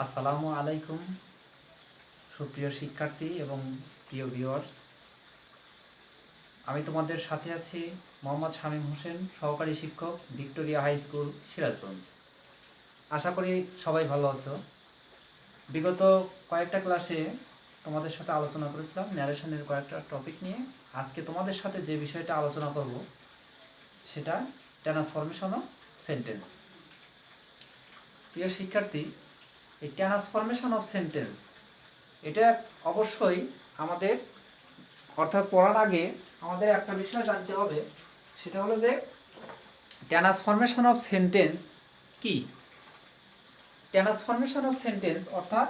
আসসালামু আলাইকুম সুপ্রিয় শিক্ষার্থী এবং প্রিয় ভিউয়ার্স। আমি তোমাদের সাথে আছি মোহাম্মদ শামীম হোসেন, সহকারী শিক্ষক, ভিক্টোরিয়া হাই স্কুল, সিরাজগঞ্জ। আশা করি সবাই ভালো আছো। বিগত কয়েকটা ক্লাসে তোমাদের সাথে আলোচনা করেছিলাম ন্যারেশনের কয়েকটা টপিক নিয়ে। আজকে তোমাদের সাথে যে বিষয়টা আলোচনা করব সেটা ট্রান্সফরমেশন অফ সেন্টেন্স। প্রিয় শিক্ষার্থী, এই ট্রান্সফরমেশন অফ সেন্টেন্স এটা অবশ্যই আমাদের অর্থাৎ পড়ার আগে আমাদের একটা বিষয় জানতে হবে, সেটা হলো যে ট্রান্সফরমেশন অফ সেন্টেন্স কি। ট্রান্সফরমেশন অফ সেন্টেন্স অর্থাৎ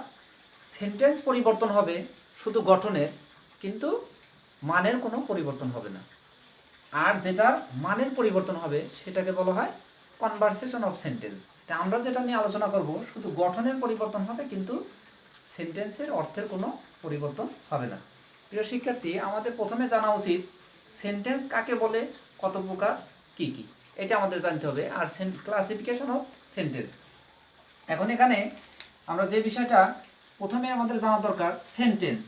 সেন্টেন্স পরিবর্তন হবে শুধু গঠনের, কিন্তু মানের কোনো পরিবর্তন হবে না। আর যেটা মানের পরিবর্তন হবে সেটাকে বলা হয় কনভারসেশন অফ সেন্টেন্স। তা আমরা যেটা নিয়ে আলোচনা করব শুধু গঠনের পরিবর্তন হবে, কিন্তু সেন্টেন্সের অর্থের কোনো পরিবর্তন হবে না। প্রিয় শিক্ষার্থী, আমাদের প্রথমে জানা উচিত সেন্টেন্স কাকে বলে, কত প্রকার, কি কি, এটা আমাদের জানতে হবে। আর ক্লাসিফিকেশন অফ সেন্টেন্স, এখন এখানে আমরা যে বিষয়টা প্রথমে আমাদের জানা দরকার, সেন্টেন্স।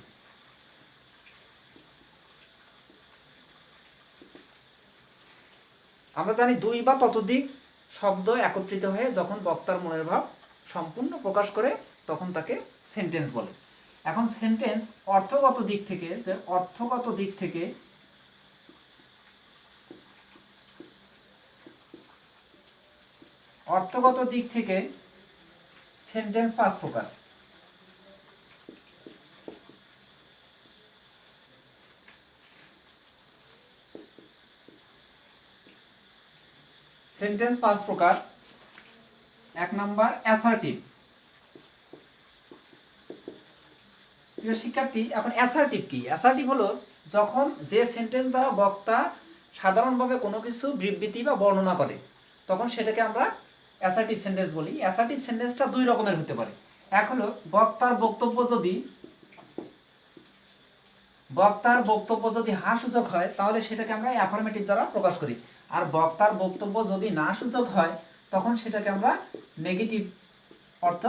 আমরা জানি দুই বা ততোধিক শব্দ একত্রিত হয়ে যখন বক্তার মনের ভাব সম্পূর্ণ প্রকাশ করে তখন তাকে সেন্টেন্স বলে। এখন সেন্টেন্স অর্থগত দিক থেকে, যে অর্থগত দিক থেকে সেন্টেন্স পাঁচ প্রকার। সেন্টেন্স পাঁচ প্রকার। এক নাম্বার অ্যাসার্টিভ। প্রিয় শিক্ষার্থী, এখন অ্যাসার্টিভ কি? অ্যাসার্টিভ হলো যখন যে সেন্টেন্স দ্বারা বক্তা সাধারণভাবে কোনো কিছু বিবৃতি বা বর্ণনা করে, তখন সেটাকে আমরা অ্যাসার্টিভ সেন্টেন্স বলি। অ্যাসার্টিভ সেন্টেন্সটা দুই রকমের হতে পারে। এক হলো বক্তার বক্তব্য যদি হ্যাঁ সূচক হয় তাহলে সেটাকে আমরা অ্যাফার্মেটিভ দ্বারা প্রকাশ করি। আর বক্তার বক্তব্য যদি না সূচক হয় তখন সেটাকে আমরা নেগেটিভ অর্থ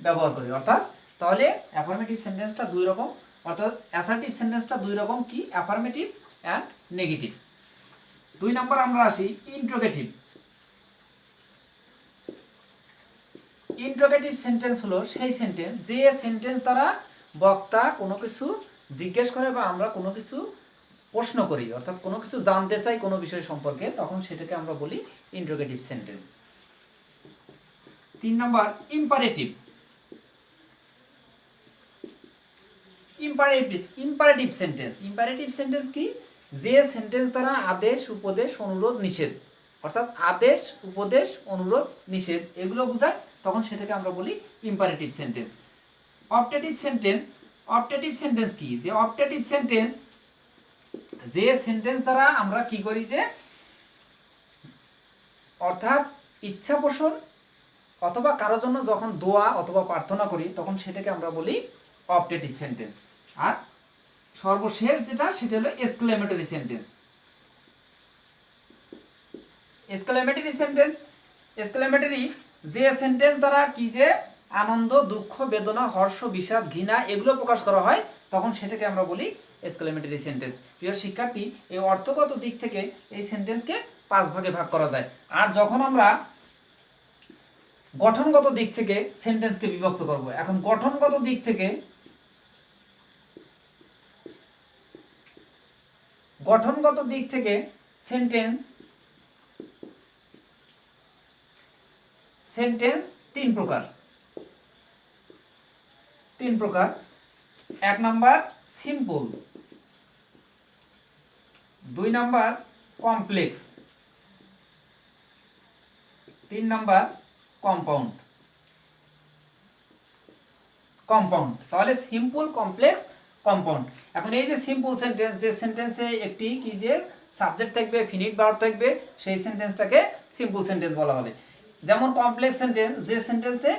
ব্যবহার করি। অর্থাৎ তাহলে অ্যাফার্মেটিভ সেন্টেন্সটা দুই রকম, অর্থাৎ অ্যাসার্টিভ সেন্টেন্সটা দুই রকম, কি? Affirmative and negative. দুই নাম্বার আমরা আসি ইন্ট্রোগেটিভ। ইন্ট্রোগেটিভ সেন্টেন্স হলো সেই সেন্টেন্স যে সেন্টেন্স দ্বারা বক্তা কোনো কিছু জিজ্ঞেস করে বা আমরা কোনো কিছু প্রশ্ন করি, অর্থাৎ কোনো কিছু জানতে চাই কোনো বিষয় সম্পর্কে, তখন সেটাকে আমরা বলি ইন্ট্রোগেটিভ সেন্টেন্স। তিন number imperative. Imperative sentence. Imperative sentence কি? যে সেন্টেন্স দ্বারা আদেশ, উপদেশ, অনুরোধ, নিষেধ, অর্থাৎ আদেশ, উপদেশ, অনুরোধ, নিষেধ এগুলো বোঝায়, তখন সেটাকে আমরা বলি imperative sentence. Optative sentence. Optative sentence কি? যে অপটেটিভ সেন্টেন্স যে সেন্টেন্স দ্বারা আমরা কি করি, যে অর্থাৎ ইচ্ছা পোষণ অথবা কারোর জন্য যখন দোয়া অথবা প্রার্থনা করি তখন সেটাকে আমরা বলি অপটেটিভ সেন্টেন্স। আর সর্বশেষ যেটা সেটা হলো exclamatory sentence. Exclamatory sentence, exclamatory যে সেন্টেন্স দ্বারা কি, যে আনন্দ, দুঃখ, বেদনা, হর্ষ, বিষাদ, ঘৃণা এগুলো প্রকাশ করা হয় তখন সেটাকে আমরা বলি এক্সক্লেমেটরি সেন্টেন্স। প্রিয় শিক্ষার্থী, এই অর্থগত দিক থেকে এই সেন্টেন্সকে পাঁচ ভাগে ভাগ করা যায়। আর যখন আমরা গঠনগত দিক থেকে সেন্টেন্সকে বিভক্ত করব, এখন গঠনগত দিক থেকে সেন্টেন্স তিন প্রকার। এক নাম্বার সিম্পল, দুই নাম্বার কমপ্লেক্স, তিন নাম্বার কম্পাউন্ড। তাহলে সিম্পল, কমপ্লেক্স, কম্পাউন্ড। এখন এই যে সিম্পল সেন্টেন্স, যে সেন্টেন্সে একটি কি, যে সাবজেক্ট থাকবে, ফিনিট ভার্ব থাকবে, সেই সেন্টেন্সটাকে সিম্পল সেন্টেন্স বলা হবে। যেমন কমপ্লেক্স সেন্টেন্স, যে সেন্টেন্সে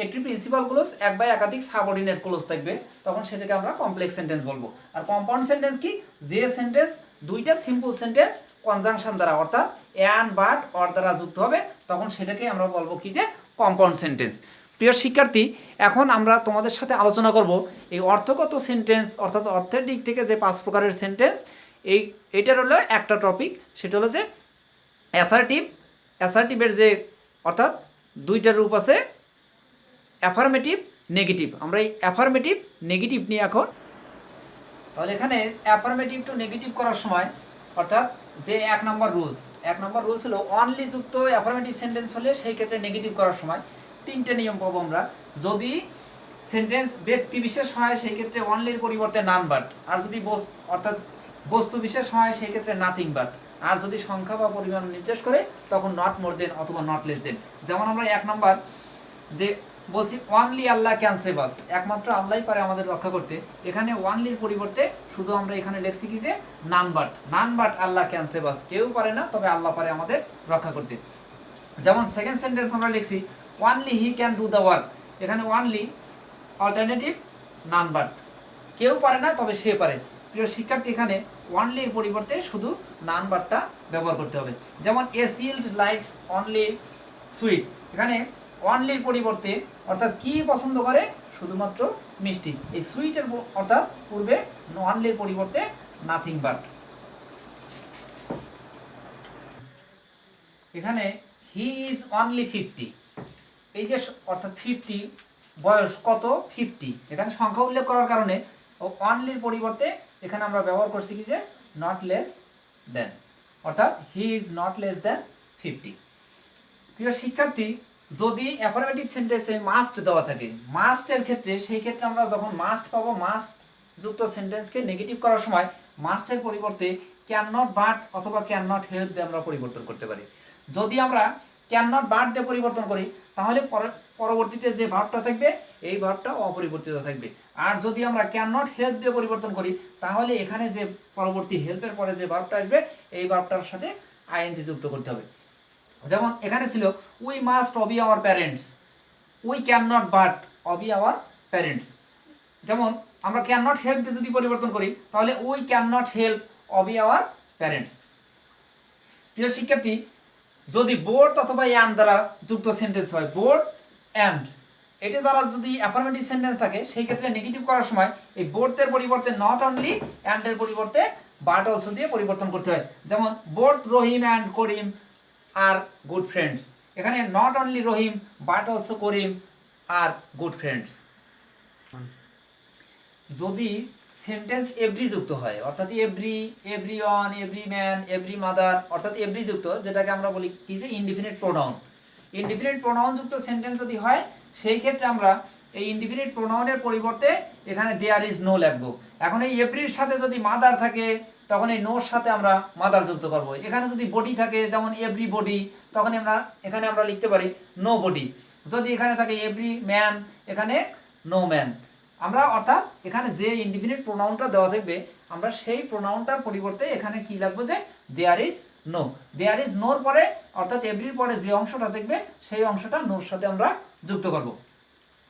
একটি প্রিন্সিপাল ক্লোজ এক বা একাধিক সাবঅর্ডিনেট ক্লোজ থাকবে তখন সেটাকে আমরা কমপ্লেক্স সেন্টেন্স বলবো। আর কম্পাউন্ড সেন্টেন্স কি? যে সেন্টেন্স দুইটা সিম্পল সেন্টেন্স কনজাংশন দ্বারা অর্থাৎ অ্যান্ড, বাট, অর দ্বারা যুক্ত হবে তখন সেটাকে আমরা বলবো কি, যে কম্পাউন্ড সেন্টেন্স। প্রিয় শিক্ষার্থী, এখন আমরা তোমাদের সাথে আলোচনা করব এই অর্থগত সেন্টেন্স, অর্থাৎ অর্থের দিক থেকে যে 5 প্রকারের সেন্টেন্স, এইটার হলো একটা টপিক, সেটা হলো যে অ্যাসার্টিভের যে অর্থাৎ দুইটা রূপ আছে, অ্যাফার্মেটিভ, নেগেটিভ। আমরা এই অ্যাফার্মেটিভ নেগেটিভ নিয়ে এখন, তাহলে এখানে অ্যাফার্মেটিভ টু নেগেটিভ করার সময় অর্থাৎ যে এক নম্বর রুলস হলো অনলি যুক্ত অ্যাফার্মেটিভ সেন্টেন্স হলে সেই ক্ষেত্রে নেগেটিভ করার সময় 3টে নিয়ম পাবো আমরা। যদি সেন্টেন্স ব্যক্তি বিশেষ হয় সেই ক্ষেত্রে অনলির পরিবর্তে নান বাট, আর যদি অর্থাৎ বস্তু বিশেষ হয় সেই ক্ষেত্রে নাথিং বাট, আর যদি সংখ্যা বা পরিমাণ নির্দেশ করে তখন নট মোর দেন অথবা নট লেস দেন। যেমন আমরা 1 নম্বর যে বলছি অনলি আল্লাহ ক্যান সেভ আস, একমাত্র আল্লাহই পারে আমাদের রক্ষা করতে, এখানে অনলির পরিবর্তে শুধু আমরা এখানে লিখছি কি যে none but Allah can save us, কেউ পারে না তবে আল্লাহ পারে আমাদের রক্ষা করতে। যেমন সেকেন্ড সেন্টেন্স আমরা লিখছি only he can do the work, এখানে অনলি অল্টারনেটিভ নান বাট, কেউ পারে না তবে সে পারে। প্রিয় শিক্ষার্থী, এখানে অনলির পরিবর্তে শুধু নান বাটটা ব্যবহার করতে হবে। যেমন এ সিল্ড লাইকস অনলি সুইট, এখানে অনলির পরিবর্তে অর্থাৎ কি পছন্দ করে, শুধুমাত্র মিষ্টি, এই সুইটের অর্থাৎ পূর্বে অনলির পরিবর্তে নাথিং বাট। এখানে হি ইজ অনলি 50, এই যে অর্থাৎ 50 বয়স কত 50, এখানে সংখ্যা উল্লেখ করার কারণে অনলির পরিবর্তে এখানে আমরা ব্যবহার করছি কি যে নট লেস দেন, অর্থাৎ he is not less than 50। প্রিয় শিক্ষার্থী, যদি অ্যাফার্মেটিভ সেন্টেন্সে মাস্ট দেওয়া থাকে, মাস্টের ক্ষেত্রে সেই ক্ষেত্রে আমরা যখন মাস্ট পাবো, মাস্ট যুক্ত সেন্টেন্সকে নেগেটিভ করার সময় মাস্টের পরিবর্তে ক্যান নট বাট অথবা ক্যান নট হেল্প দিয়ে আমরা পরিবর্তন করতে পারি। যদি আমরা ক্যান নট বাট দিয়ে পরিবর্তন করি তাহলে পরবর্তীতে যে ভার্বটা থাকবে এই ভার্বটা অপরিবর্তিত থাকবে। আর যদি আমরা ক্যান নট হেল্প দিয়ে পরিবর্তন করি তাহলে এখানে যে পরবর্তী হেল্পের পরে যে ভার্বটা আসবে এই ভার্বটার সাথে আইএনজি যুক্ত করতে হবে। যেমন এখানে ছিল we must Abhi our parents, we can not but Abhi our parents. যেমন আমরা ক্যান নট হেল্প দিয়ে যদি পরিবর্তন করি তাহলে we can not help Abhi our parents. প্রিয় শিক্ষার্থী, যদি বোর্ড অথবা অ্যান্ড দ্বারা যুক্ত সেন্টেন্স হয়, বোর্ড অ্যান্ড, এটি দ্বারা যদি অ্যাফার্মেটিভ সেন্টেন্স থাকে সেই ক্ষেত্রে নেগেটিভ করার সময় এই বোর্ডের পরিবর্তে নট অনলি, অ্যান্ডের পরিবর্তে বাট অলসো দিয়ে পরিবর্তন করতে হয়। যেমন both Rahim and Karim are good friends, এখানে not only Rahim but also Karim are good friends. যদি সেন্টেন্স এভরি যুক্ত হয়, অর্থাৎ every, everyone, every man, every mother, অর্থাৎ এভরি যুক্ত, যেটাকে আমরা বলি কি যে ইনডিফিনিট প্রোনাউন, ইনডিফিনিট প্রোনাউন যুক্ত সেন্টেন্স যদি হয় সেই ক্ষেত্রে আমরা এই ইনডিফিনিট প্রোনাউনের পরিবর্তে এখানে দেয়ার ইজ নো লিখবো। এখন এই এভরির সাথে যদি মাদার থাকে তখন এই নোর সাথে আমরা মাদার যুক্ত করব। এখানে যদি বডি থাকে যেমন এভরি বডি, তখন এখানে আমরা লিখতে পারি নো বডি। যদি এখানে থাকে এভরি ম্যান, এখানে নো ম্যান। আমরা অর্থাৎ এখানে যে ইনডিফিনিট প্রোনাউনটা দেওয়া থাকবে আমরা সেই প্রোনাউনটার পরিবর্তে এখানে কি লিখবো যে there is no. There is নোর পরে অর্থাৎ এভরির পরে যে অংশটা থাকবে সেই অংশটা নোর সাথে আমরা যুক্ত করব।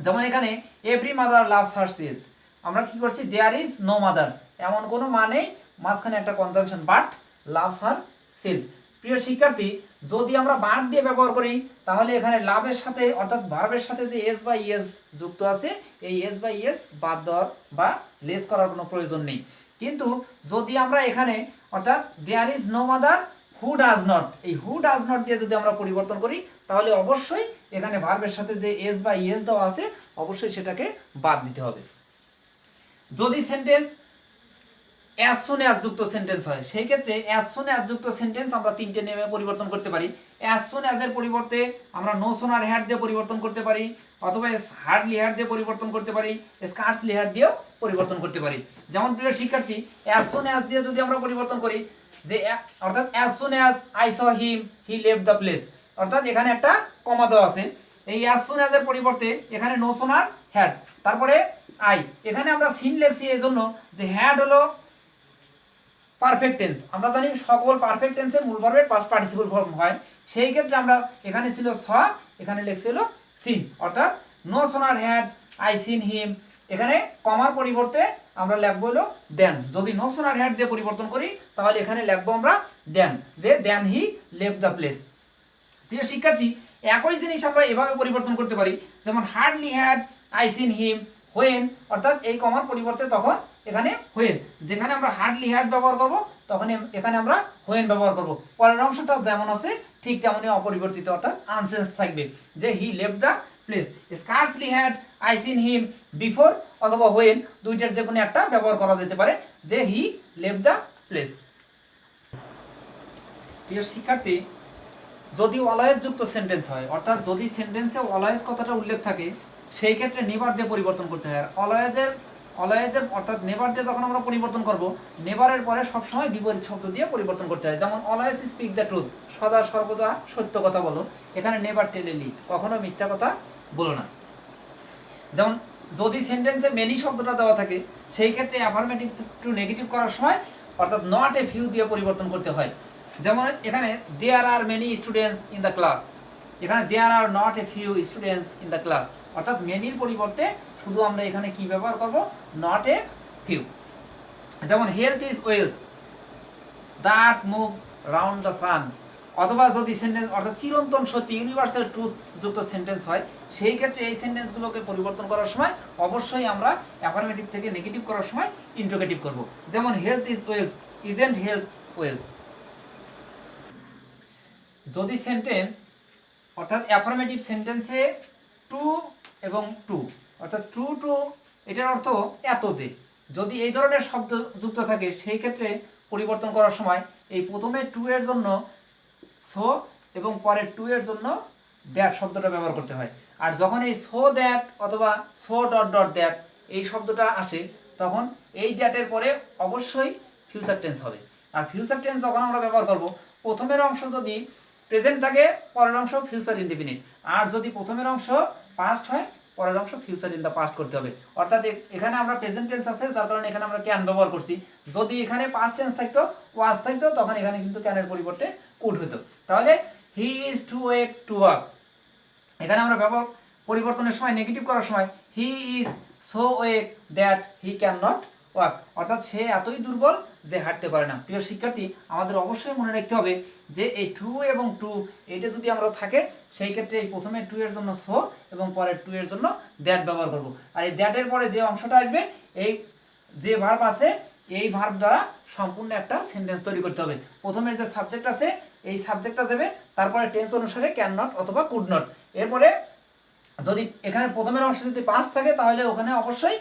যেমন এখানে every mother loves her child, আমরা কি করছি দেয়ার ইজ নো মাদার, এমন কোনো মানে মাঝখানে একটা conjunction but loves her child. প্রিয় শিক্ষার্থী, যদি আমরা বাট দিয়ে ব্যবহার করি তাহলে এখানে লাভের সাথে অর্থাৎ ভার্বের সাথে যে এস বা ইএস যুক্ত আছে এই এস বা ইএস বাদ দেওয়ার বা লেস করার কোনো প্রয়োজন নেই। কিন্তু যদি আমরা এখানে অর্থাৎ there is no mother who does not, এই হু ডাজ নট দিয়ে যদি আমরা পরিবর্তন করি তাহলে অবশ্যই এখানে ভার্বের সাথে যে এস বা ইএস দেওয়া আছে অবশ্যই সেটাকে বাদ দিতে হবে। যদি সেন্টেন্স অ্যাজ সুন অ্যাজ যুক্ত সেন্টেন্স হয় সেই ক্ষেত্রে অ্যাজ সুন অ্যাজ যুক্ত সেন্টেন্স আমরা 3টে নিয়মে পরিবর্তন করতে পারি। অ্যাজ সুন অ্যাজ এর পরিবর্তে আমরা নো সোনার হ্যাড দিয়ে পরিবর্তন করতে পারি, অথবা হার্ডলি হ্যাড দিয়ে পরিবর্তন করতে পারি, স্কার্টসলি হ্যাড দিয়েও পরিবর্তন করতে পারি। যেমন প্রিয় শিক্ষার্থী, অ্যাজ সুন অ্যাজ দিয়ে যদি আমরা পরিবর্তন করি যে অর্থাৎ as soon as I saw him he left the place, অর্থাৎ এখানে একটা কমা দেওয়া আছে, এই অ্যাজ সুন অ্যাজ এর পরিবর্তে এখানে নো সোনার হ্যাড, তারপরে আই, এখানে আমরা সিন লিখছি এই জন্য যে হ্যাড হলো পারফেক্ট টেন্স। আমরা জানি সকল পারফেক্ট টেন্সে মূল ভার্বের পাস্ট পার্টিসিপল ফর্ম হয়, সেই ক্ষেত্রে আমরা এখানে ছিল স, এখানে লিখছিল সিন, অর্থাৎ no sooner had I seen him, এখানে কমার পরিবর্তে আমরা লিখবো হলো দেন। যদি নো সোনার হ্যাড দিয়ে পরিবর্তন করি তাহলে এখানে লিখবো আমরা দেন, যে দেন হি লেফট দ্য প্লেস। প্রিয় শিক্ষার্থী, একই জিনিস আমরা এভাবে পরিবর্তন করতে পারি, যেমন hardly had I seen him when, অর্থাৎ এই কমার পরিবর্তে তখন এখানে হোয়েন, যেখানে আমরা হার্ডলি হ্যাড ব্যবহার করব তখন এখানে আমরা হোয়েন ব্যবহার করব। পরের অংশটা যেমন আছে ঠিক তেমনই অপরিবর্তিত, অর্থাৎ আনচেঞ্জ থাকবে, যে he left the place. Scarcely had I seen him before অথবা হোয়েন, দুইটার যে কোনো একটা ব্যবহার করা যেতে পারে, যে হি লেফট দ্য প্লেস। প্রিয় শিক্ষার্থী, যদি অলওয়েজ যুক্ত সেন্টেন্স হয়, অর্থাৎ যদি সেন্টেন্সে অলওয়েজ কথাটা উল্লেখ থাকে, সেই ক্ষেত্রে নেভার দিয়ে পরিবর্তন করতে হয়। আর অলওয়েজের অর্থাৎ নেভার দিয়ে যখন আমরা পরিবর্তন করব, নেভারের পরে সবসময় বিপরীত শব্দ দিয়ে পরিবর্তন করতে হয়। যেমন অলওয়েজ স্পিক দ্য ট্রুথ, সদা সর্বদা সত্য কথা বলো, এখানে নেভার টেল এ লি, কখনো মিথ্যা কথা বলো না। যেমন যদি সেন্টেন্সে মেনি শব্দটা দেওয়া থাকে, সেই ক্ষেত্রে অ্যাফার্মেটিভ টু নেগেটিভ করার সময় অর্থাৎ নট এ ফিউ দিয়ে পরিবর্তন করতে হয়। যেমন এখানে there are many students in the class, এখানে there are not a few students in the class, অর্থাৎ মেনির পরিবর্তে শুধু আমরা এখানে কি ব্যবহার করব, নট এ ফিউ। যেমন health is wealth that move round the sun, অথবা যদি সেন্টেন্স অর্থাৎ চিরন্তন সত্যি ইউনিভার্সাল ট্রুথ যুক্ত সেন্টেন্স হয়, সেই ক্ষেত্রে এই সেন্টেন্সগুলোকে পরিবর্তন করার সময় অবশ্যই আমরা অ্যাফার্মেটিভ থেকে নেগেটিভ করার সময় ইন্টারোগেটিভ করব। যেমন health is wealth isn't health wealth. যদি সেন্টেন্স অর্থাৎ অ্যাফার্মেটিভ সেন্টেন্সে টু এবং টু অর্থাৎ ট্রু টু এটার অর্থ এত যে, যদি এই ধরনের শব্দ যুক্ত থাকে, সেই ক্ষেত্রে পরিবর্তন করার সময় এই প্রথমে টু এর জন্য সো এবং পরের টু এর জন্য দ্যাট শব্দটা ব্যবহার করতে হয়। আর যখন এই সো দ্যাট অথবা সো ডট ডট দ্যাট এই শব্দটা আসে, তখন এই দ্যাটের পরে অবশ্যই ফিউচার টেন্স হবে। আর ফিউচার টেন্স যখন আমরা ব্যবহার করব, প্রথমের অংশ যদি প্রেজেন্ট থাকে, পরের অংশ ফিউচার ইনডিফিনিট, আর যদি প্রথমের অংশ পাস্ট হয়, পরের অংশ ফিউচার ইন দ্য পাস্ট করতে হবে। অর্থাৎ এখানে আমরা প্রেজেন্ট টেন্স আছে, যার কারণে এখানে আমরা ক্যান ব্যবহার করছি। যদি এখানে পাস্ট টেন্স থাকতো, ওয়াজ থাকতো, তখন এখানে কিন্তু ক্যানের পরিবর্তে কুড হতো। তাহলে he is too weak to walk, এখানে আমরা ব্যবহার পরিবর্তনের সময় নেগেটিভ করার সময় he is so weak that he can not walk, অর্থাৎ সে এতই দুর্বল যে হাঁটতে পারে না। প্রিয় শিক্ষার্থী, আমাদের অবশ্যই মনে রাখতে হবে যে এই টু এবং টু এইটা যদি আমরা থাকে, সেই ক্ষেত্রে এই প্রথমে টু এর জন্য সো এবং পরের টু এর জন্য দ্যাট ব্যবহার করব। আর এই দ্যাটের পরে যে অংশটা আসবে, এই যে ভার্ব আছে, এই ভার্ব দ্বারা সম্পূর্ণ একটা সেন্টেন্স তৈরি করতে হবে। প্রথমের যে সাবজেক্ট আছে, এই সাবজেক্টটা যাবে, তারপরে টেন্স অনুসারে ক্যান নট অথবা কুড নট। এরপরে যদি এখানে প্রথমের অংশ যদি পাস্ট থাকে, তাহলে ওখানে অবশ্যই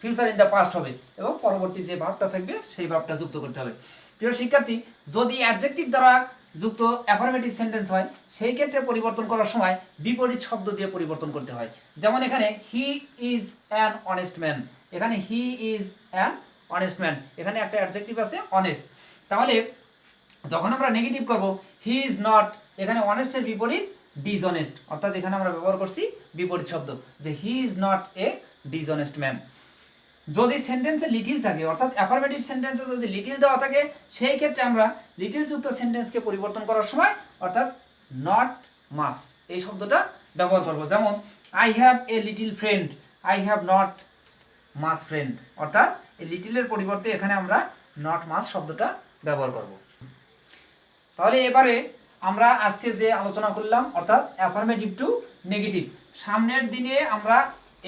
ফিউচার ইন দ্য পাস্ট হবে এবং পরবর্তী যে ভার্বটা থাকবে সেই ভার্বটা যুক্ত করতে হবে। প্রিয় শিক্ষার্থী, যদি অ্যাডজেক্টিভ দ্বারা যুক্ত অ্যাফার্মেটিভ সেন্টেন্স হয়, সেই ক্ষেত্রে পরিবর্তন করার সময় বিপরীত শব্দ দিয়ে পরিবর্তন করতে হয়। যেমন এখানে he is an honest man, এখানে he is an honest man, এখানে একটা অ্যাডজেক্টিভ আছে অনেস্ট। তাহলে যখন আমরা নেগেটিভ করব, হি ইজ নট, এখানে অনেস্টের বিপরীত ডিসঅনেস্ট, অর্থাৎ এখানে আমরা ব্যবহার করছি বিপরীত শব্দ, যে he is not a dishonest man. যদি সেন্টেন্সে লিটিল থাকে, অর্থাৎ অ্যাফার্মেটিভ সেন্টেন্সে যদি লিটিল দেওয়া থাকে, সেই ক্ষেত্রে আমরা লিটিল যুক্ত সেন্টেন্সকে পরিবর্তন করার সময় অর্থাৎ নট মাস এই শব্দটা ব্যবহার করব। যেমন I have a little friend, I have not much friend, অর্থাৎ এই লিটিলের পরিবর্তে এখানে আমরা নট মাস শব্দটা ব্যবহার করব। তাহলে এবারে আমরা আজকে যে আলোচনা করলাম, অর্থাৎ অ্যাফার্মেটিভ টু নেগেটিভ, সামনের দিনে আমরা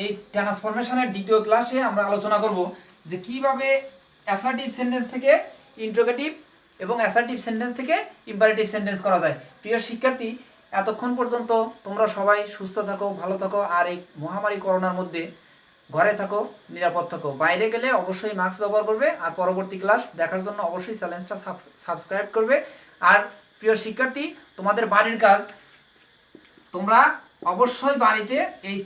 এই ট্রান্সফরমেশনের দ্বিতীয় ক্লাসে আমরা আলোচনা করব যে কিভাবে অ্যাসার্টিভ সেন্টেন্স থেকে ইন্টারোগেটিভ এবং অ্যাসার্টিভ সেন্টেন্স থেকে ইম্পারেটিভ সেন্টেন্স করা যায়। প্রিয় শিক্ষার্থী, এতক্ষণ পর্যন্ত তোমরা সবাই সুস্থ থাকো, ভালো থাকো, আর এই মহামারী করোনার মধ্যে ঘরে থাকো, নিরাপদ থাকো। বাইরে গেলে অবশ্যই মাস্ক ব্যবহার করবে, আর পরবর্তী ক্লাস দেখার জন্য অবশ্যই চ্যানেলটা সাবস্ক্রাইব করবে। আর প্রিয় শিক্ষার্থী, তোমাদের বাড়ির কাজ, তোমরা অবশ্যই বাড়িতে এই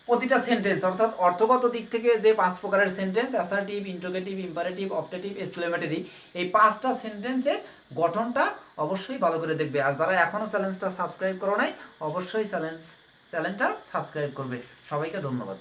প্রতিটা সেন্টেন্স অর্থাৎ অর্থগত দিক থেকে যে 5 প্রকারের sentence, assertive, interrogative, imperative, optative, exclamatory, এই 5টা সেন্টেন্সের গঠনটা অবশ্যই ভালো করে দেখবে। আর যারা এখনও চ্যানেলটা সাবস্ক্রাইব করো নাই, অবশ্যই চ্যানেলটা সাবস্ক্রাইব করবে। সবাইকে ধন্যবাদ।